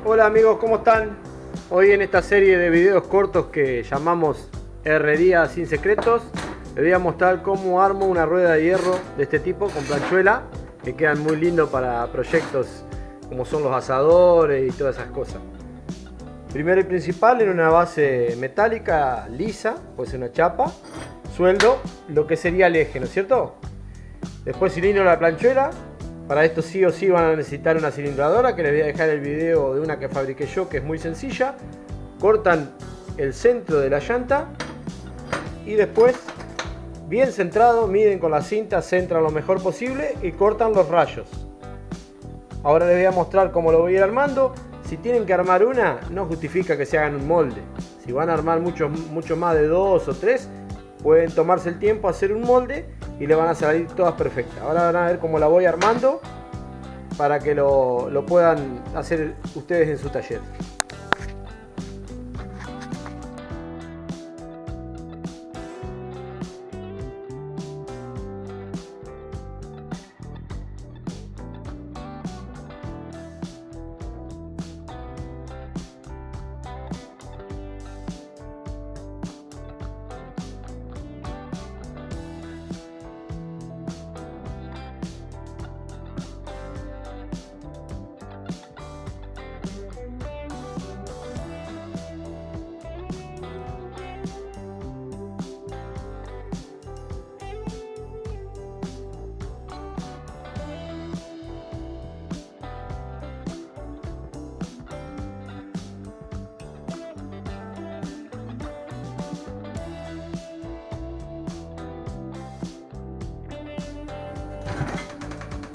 Hola amigos, ¿cómo están? Hoy en esta serie de videos cortos que llamamos Herrería sin secretos, les voy a mostrar cómo armo una rueda de hierro de este tipo con planchuela, que quedan muy lindos para proyectos como son los asadores y todas esas cosas. Primero y principal, en una base metálica lisa, puede ser una chapa, sueldo lo que sería el eje, ¿no es cierto? Después cilindro la planchuela. Para esto sí o sí van a necesitar una cilindradora, que les voy a dejar el video de una que fabriqué yo, que es muy sencilla. Cortan el centro de la llanta y después, bien centrado, miden con la cinta, centran lo mejor posible y cortan los rayos. Ahora les voy a mostrar cómo lo voy a ir armando. Si tienen que armar una, no justifica que se hagan un molde. Si van a armar mucho más de 2 o 3, pueden tomarse el tiempo a hacer un molde y le van a salir todas perfectas. Ahora van a ver cómo la voy armando para que lo puedan hacer ustedes en su taller.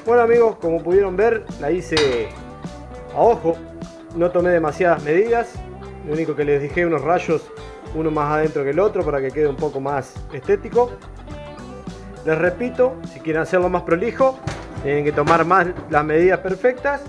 Bueno amigos, como pudieron ver, la hice a ojo, no tomé demasiadas medidas, lo único que les dejé unos rayos, uno más adentro que el otro para que quede un poco más estético. Les repito, si quieren hacerlo más prolijo, tienen que tomar más las medidas perfectas.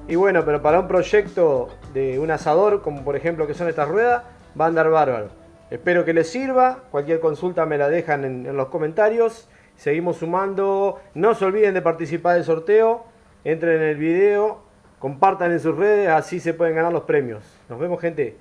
Y bueno, pero para un proyecto de un asador, como por ejemplo que son estas ruedas, va a andar bárbaro. Espero que les sirva, cualquier consulta me la dejan en los comentarios. Seguimos sumando, no se olviden de participar del sorteo, entren en el video, compartan en sus redes, así se pueden ganar los premios. Nos vemos, gente.